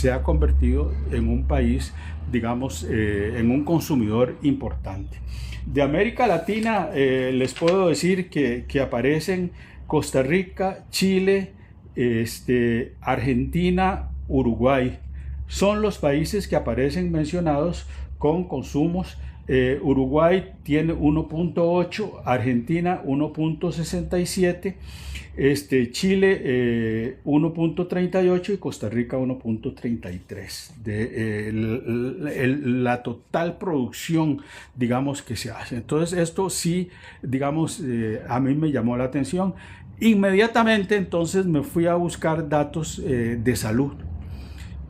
se ha convertido en un país, digamos, en un consumidor importante. De América Latina les puedo decir que aparecen Costa Rica, Chile, Argentina, Uruguay. Son los países que aparecen mencionados con consumos. Uruguay tiene 1.8, Argentina 1.67, Chile 1.38 y Costa Rica 1.33 de la total producción, digamos, que se hace. Entonces esto sí, digamos, a mí me llamó la atención. Inmediatamente entonces me fui a buscar datos de salud.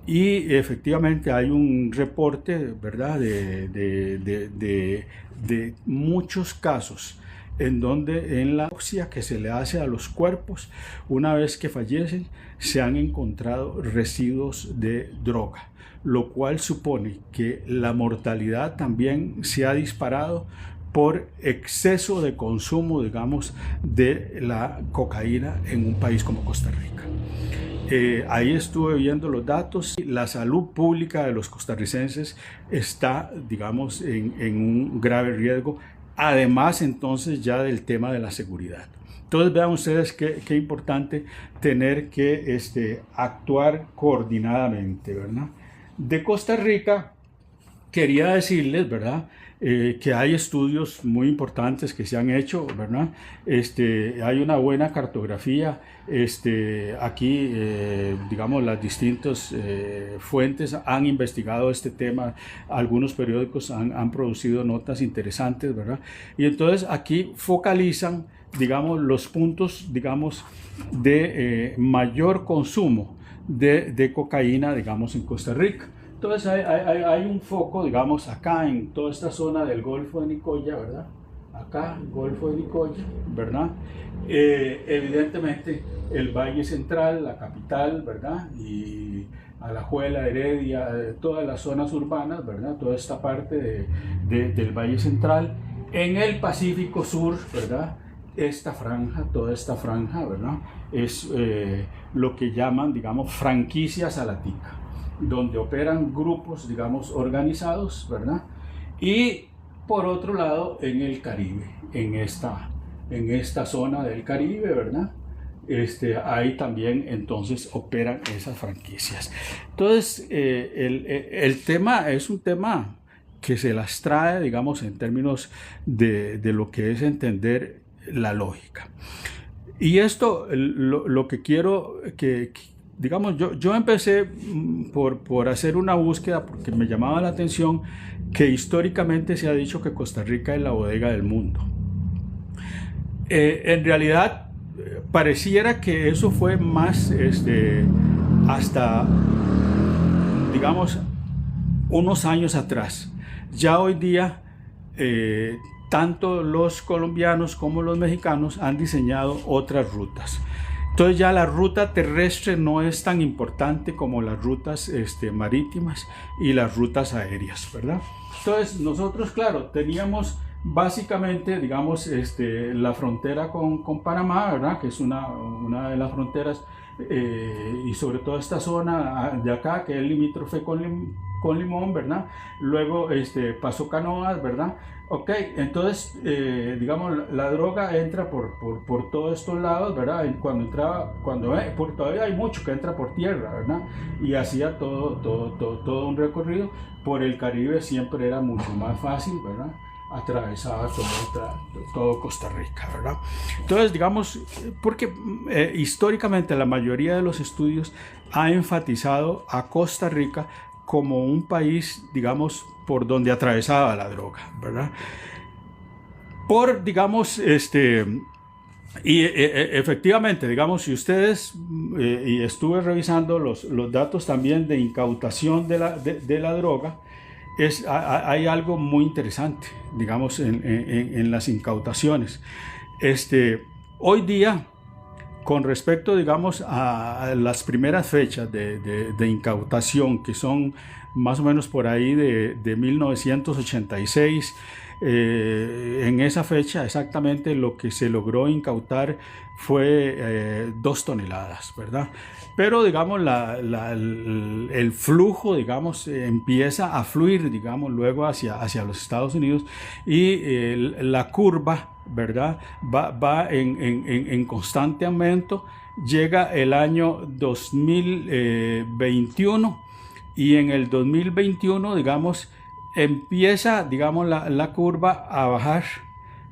Y efectivamente hay un reporte, ¿verdad?, de muchos casos en donde en la autopsia que se le hace a los cuerpos una vez que fallecen se han encontrado residuos de droga, lo cual supone que la mortalidad también se ha disparado por exceso de consumo, digamos, de la cocaína en un país como Costa Rica. Ahí estuve viendo los datos. La salud pública de los costarricenses está, digamos, en un grave riesgo, además entonces ya del tema de la seguridad. Entonces vean ustedes qué importante tener que actuar coordinadamente, ¿verdad? De Costa Rica quería decirles, ¿verdad?, que hay estudios muy importantes que se han hecho, ¿verdad? Hay una buena cartografía. Aquí, digamos, las distintas fuentes han investigado este tema. Algunos periódicos han producido notas interesantes, ¿verdad? Y entonces aquí focalizan, digamos, los puntos, digamos, de mayor consumo de cocaína, digamos, en Costa Rica. Entonces hay un foco, digamos, acá en toda esta zona del Golfo de Nicoya, ¿verdad? Acá, Golfo de Nicoya, ¿verdad? Evidentemente el Valle Central, la capital, ¿verdad? Y Alajuela, Heredia, todas las zonas urbanas, ¿verdad? Toda esta parte del Valle Central. En el Pacífico Sur, ¿verdad? Toda esta franja, ¿verdad? Es lo que llaman, digamos, franquicia salatica, donde operan grupos, digamos, organizados, ¿verdad? Y por otro lado, en el Caribe, en esta zona del Caribe, ¿verdad? Ahí también entonces operan esas franquicias. Entonces, el tema es un tema que se las trae, digamos, en términos de lo que es entender la lógica. Y esto, lo que quiero digamos, yo empecé por hacer una búsqueda porque me llamaba la atención que históricamente se ha dicho que Costa Rica es la bodega del mundo. En realidad, pareciera que eso fue más hasta, digamos, unos años atrás. Ya hoy día, tanto los colombianos como los mexicanos han diseñado otras rutas. Entonces ya la ruta terrestre no es tan importante como las rutas marítimas y las rutas aéreas, ¿verdad? Entonces nosotros, claro, teníamos básicamente, digamos, la frontera con Panamá, ¿verdad?, que es una de las fronteras, y sobre todo esta zona de acá, que es limítrofe con Limón, ¿verdad? Luego Paso Canoas, ¿verdad? Ok, entonces, digamos, la droga entra por todos estos lados, ¿verdad? Todavía hay mucho que entra por tierra, ¿verdad? Y hacía todo un recorrido. Por el Caribe siempre era mucho más fácil, ¿verdad?, atravesaba todo Costa Rica, ¿verdad? Entonces, digamos, porque históricamente la mayoría de los estudios ha enfatizado a Costa Rica como un país, digamos, por donde atravesaba la droga, ¿verdad? Digamos, y efectivamente, digamos, si ustedes, y estuve revisando los datos también de incautación de la droga, hay algo muy interesante, digamos, en las incautaciones. Hoy día con respecto, digamos, a las primeras fechas de incautación, que son más o menos por ahí de 1986, en esa fecha exactamente lo que se logró incautar fue 2 toneladas, ¿verdad? Pero digamos el flujo, digamos, empieza a fluir, digamos, luego hacia los Estados Unidos, y la curva, ¿verdad?, va en constante aumento. Llega el año 2021, y en el 2021, digamos, empieza, digamos, la curva a bajar,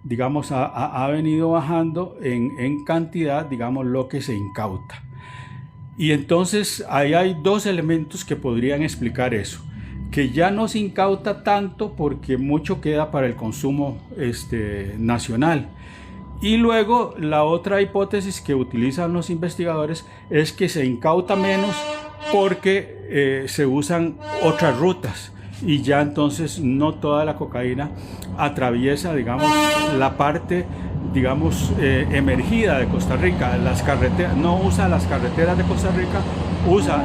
digamos, ha venido bajando en cantidad, digamos, lo que se incauta. Y entonces ahí hay 2 elementos que podrían explicar eso: que ya no se incauta tanto porque mucho queda para el consumo nacional. Y luego la otra hipótesis que utilizan los investigadores es que se incauta menos porque se usan otras rutas, y ya entonces no toda la cocaína atraviesa, digamos, la parte, digamos, emergida de Costa Rica. Las carreteras, no usa las carreteras de Costa Rica, usa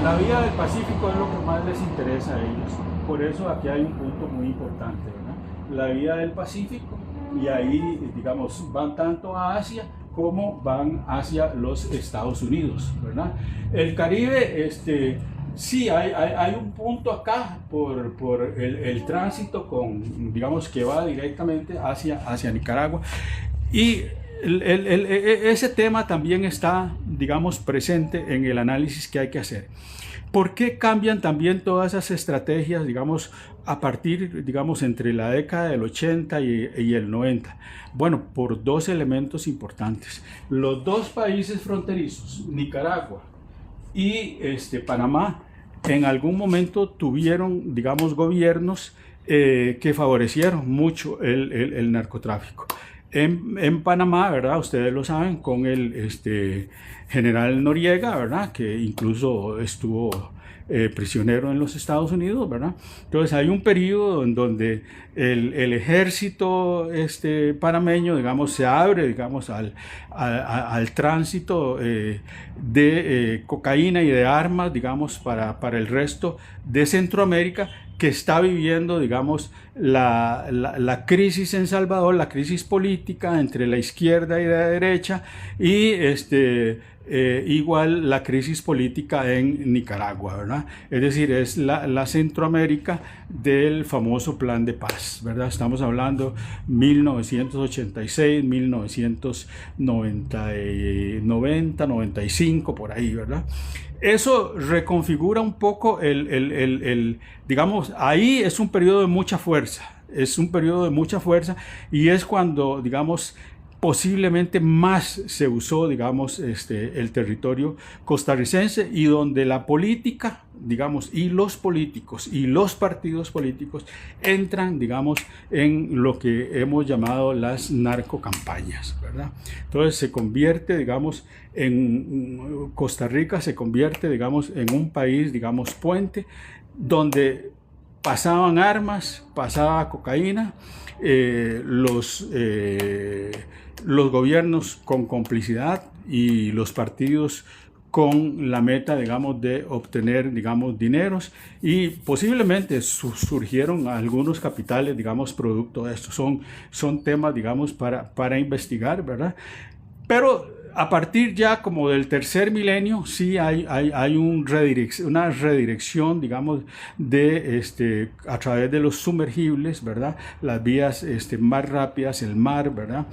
la vía del Pacífico, es lo que más les interesa a ellos. Por eso aquí hay un punto muy importante, ¿verdad? La vía del Pacífico, y ahí, digamos, van tanto a Asia como van hacia los Estados Unidos, ¿verdad? El Caribe, sí, hay un punto acá por el tránsito digamos, que va directamente hacia Nicaragua, y ese tema también está, digamos, presente en el análisis que hay que hacer. ¿Por qué cambian también todas esas estrategias, digamos, a partir, digamos, entre la década del 80 y el 90? Bueno, por 2 elementos importantes. Los 2 países fronterizos, Nicaragua y Panamá, en algún momento tuvieron, digamos, gobiernos que favorecieron mucho el narcotráfico. En Panamá, ¿verdad?, ustedes lo saben, con el general Noriega, ¿verdad?, que incluso estuvo prisionero en los Estados Unidos, ¿verdad? Entonces hay un periodo en donde el ejército panameño, digamos, se abre, digamos, al tránsito de cocaína y de armas, digamos, para el resto de Centroamérica, que está viviendo, digamos, la crisis en Salvador, la crisis política entre la izquierda y la derecha, y igual la crisis política en Nicaragua, ¿verdad? Es decir, es la Centroamérica del famoso Plan de Paz, ¿verdad? Estamos hablando 1986, 1990, 95, por ahí, ¿verdad? Eso reconfigura un poco digamos, ahí es un periodo de mucha fuerza, y es cuando, digamos, posiblemente más se usó, digamos, el territorio costarricense, y donde la política, digamos, y los políticos y los partidos políticos entran, digamos, en lo que hemos llamado las narcocampañas, ¿verdad? Entonces se convierte, digamos, Costa Rica se convierte, digamos, en un país, digamos, puente, donde pasaban armas, pasaba cocaína, los gobiernos con complicidad y los partidos con la meta, digamos, de obtener, digamos, dineros, y posiblemente surgieron algunos capitales, digamos, producto de esto. Son temas, digamos, para investigar, ¿verdad? Pero a partir ya como del tercer milenio, sí hay una redirección, digamos, a través de los sumergibles, ¿verdad? Las vías más rápidas, el mar, ¿verdad?,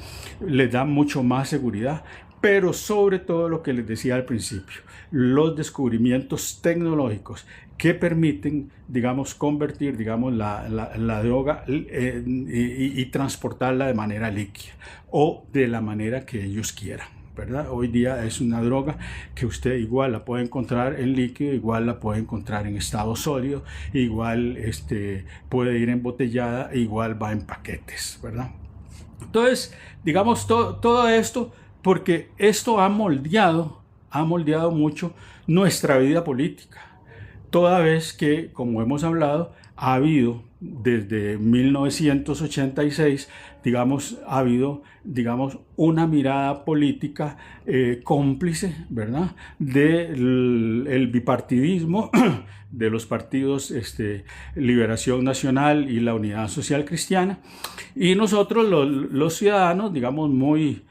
les da mucho más seguridad. Pero sobre todo, lo que les decía al principio, los descubrimientos tecnológicos que permiten, digamos, convertir, digamos, la droga y transportarla de manera líquida o de la manera que ellos quieran, ¿verdad? Hoy día es una droga que usted igual la puede encontrar en líquido, igual la puede encontrar en estado sólido, igual puede ir embotellada, igual va en paquetes, ¿verdad? Entonces, digamos, todo esto, porque esto ha moldeado mucho nuestra vida política, toda vez que, como hemos hablado, ha habido, desde 1986, digamos, ha habido, digamos, una mirada política cómplice, ¿verdad?, del bipartidismo de los partidos Liberación Nacional y la Unidad Social Cristiana, y nosotros los ciudadanos, digamos, muy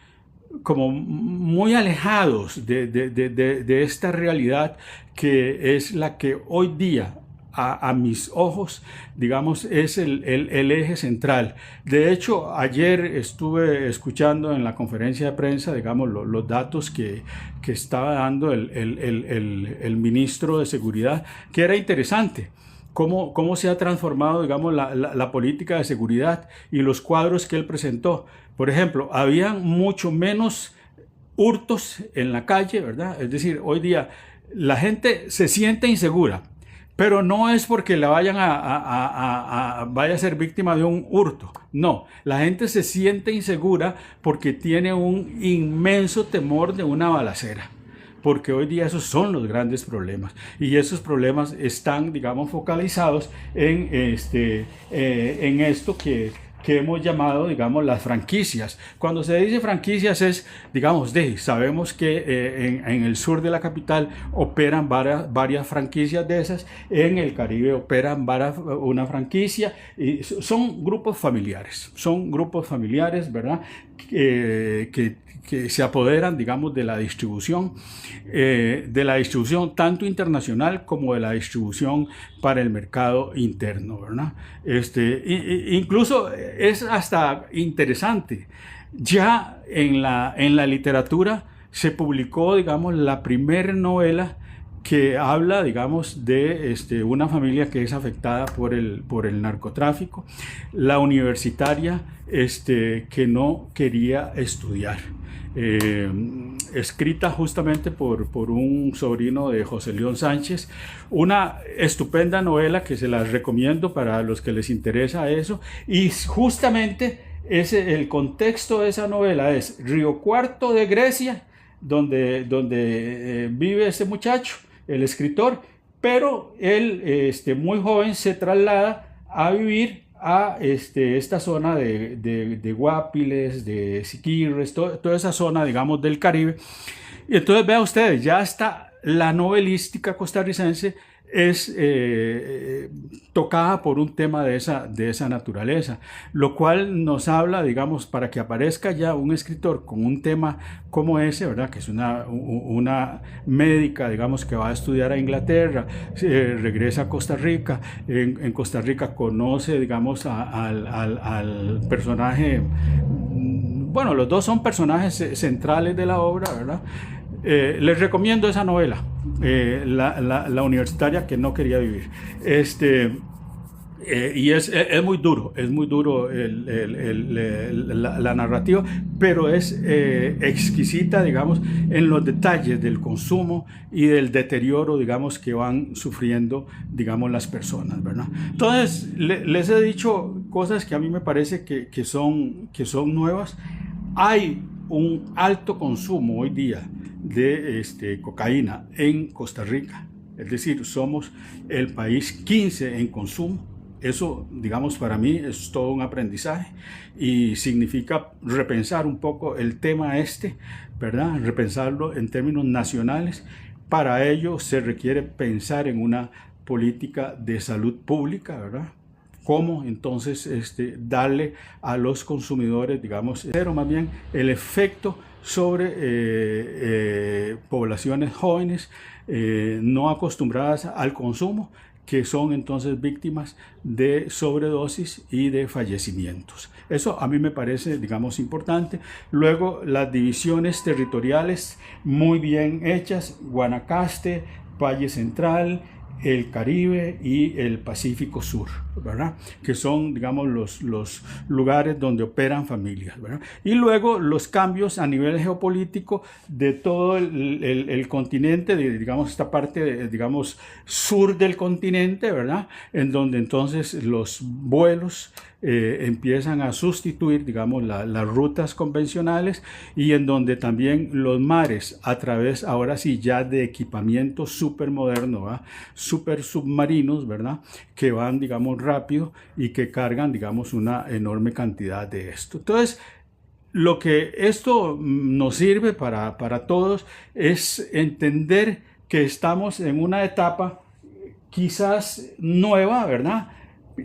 alejados de esta realidad que es la que hoy día a mis ojos, digamos, es el eje central. De hecho, ayer estuve escuchando en la conferencia de prensa, digamos, los datos que estaba dando el ministro de Seguridad, que era interesante. Cómo se ha transformado, digamos, la política de seguridad y los cuadros que él presentó. Por ejemplo, habían mucho menos hurtos en la calle, ¿verdad? Es decir, hoy día la gente se siente insegura, pero no es porque la vaya a ser víctima de un hurto. No, la gente se siente insegura porque tiene un inmenso temor de una balacera. Porque hoy día esos son los grandes problemas, y esos problemas están, digamos, focalizados en esto que hemos llamado, digamos, las franquicias. Cuando se dice franquicias es, digamos, sabemos que en el sur de la capital operan varias franquicias de esas, en el Caribe operan una franquicia, y son grupos familiares, ¿verdad?, que se apoderan, digamos, de la distribución tanto internacional como de la distribución para el mercado interno, ¿verdad? Incluso es hasta interesante. Ya en la literatura se publicó, digamos, la primera novela que habla, digamos, de una familia que es afectada por el narcotráfico, la universitaria que no quería estudiar. Escrita justamente por un sobrino de José León Sánchez, una estupenda novela que se las recomiendo para los que les interesa eso, y justamente el contexto de esa novela es Río Cuarto de Grecia, donde vive este muchacho, el escritor, pero él muy joven se traslada a vivir a esta zona de Guapiles, de Siquirres, toda esa zona, digamos, del Caribe. Y entonces vean ustedes, ya está la novelística costarricense es tocada por un tema de esa naturaleza, lo cual nos habla, digamos, para que aparezca ya un escritor con un tema como ese, ¿verdad?, que es una médica, digamos, que va a estudiar a Inglaterra, regresa a Costa Rica, en Costa Rica conoce, digamos, al personaje, bueno, los dos son personajes centrales de la obra, ¿verdad? Les recomiendo esa novela, la universitaria que no quería vivir. Y es muy duro la narrativa, pero es exquisita, digamos, en los detalles del consumo y del deterioro, digamos, que van sufriendo, digamos, las personas, ¿verdad? Entonces, les he dicho cosas que a mí me parece que son nuevas. Hay un alto consumo hoy día de cocaína en Costa Rica, es decir, somos el país 15 en consumo. Eso, digamos, para mí es todo un aprendizaje y significa repensar un poco el tema ¿verdad? Repensarlo en términos nacionales. Para ello se requiere pensar en una política de salud pública, ¿verdad? Cómo entonces darle a los consumidores, digamos, pero más bien el efecto sobre poblaciones jóvenes no acostumbradas al consumo, que son entonces víctimas de sobredosis y de fallecimientos. Eso a mí me parece, digamos, importante. Luego, las divisiones territoriales muy bien hechas: Guanacaste, Valle Central, el Caribe y el Pacífico Sur, ¿verdad?, que son, digamos, los lugares donde operan familias, ¿verdad? Y luego los cambios a nivel geopolítico de todo el continente, digamos, esta parte, digamos, sur del continente, ¿verdad?, en donde entonces los vuelos empiezan a sustituir, digamos, las rutas convencionales, y en donde también los mares, a través, ahora sí, ya de equipamiento súper moderno, ¿verdad? Súper submarinos, ¿verdad? Que van, digamos, rápido y que cargan, digamos, una enorme cantidad de esto. Entonces, lo que esto nos sirve para todos es entender que estamos en una etapa quizás nueva, ¿verdad?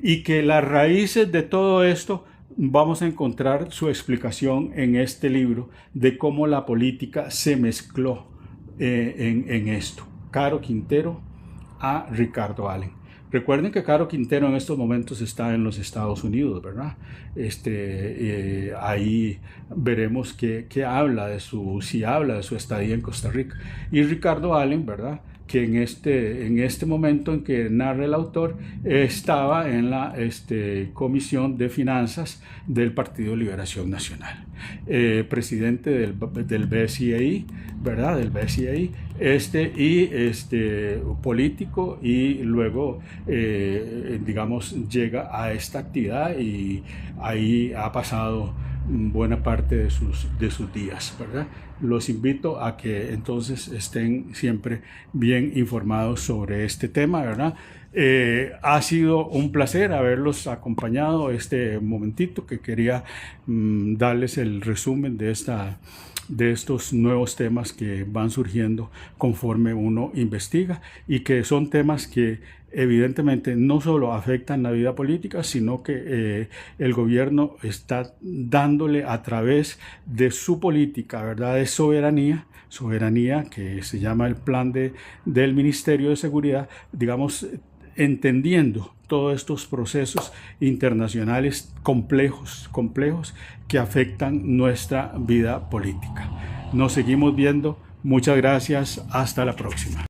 Y que las raíces de todo esto vamos a encontrar su explicación en este libro de cómo la política se mezcló en esto. Caro Quintero a Ricardo Allen. Recuerden que Caro Quintero en estos momentos está en los Estados Unidos, ¿verdad? Ahí veremos que habla de si habla de su estadía en Costa Rica. Y Ricardo Allen, ¿verdad? Que en este momento en que narra el autor, estaba en la Comisión de Finanzas del Partido de Liberación Nacional, presidente del BCI, ¿verdad? Del BCI, político, y luego, digamos, llega a esta actividad y ahí ha pasado buena parte de sus días, ¿verdad? Los invito a que entonces estén siempre bien informados sobre este tema, ¿verdad? Ha sido un placer haberlos acompañado este momentito que quería darles el resumen de estos nuevos temas que van surgiendo conforme uno investiga, y que son temas que evidentemente no solo afectan la vida política, sino que el gobierno está dándole a través de su política, ¿verdad?, de soberanía que se llama el plan del Ministerio de Seguridad, digamos, entendiendo todos estos procesos internacionales complejos que afectan nuestra vida política. Nos seguimos viendo. Muchas gracias. Hasta la próxima.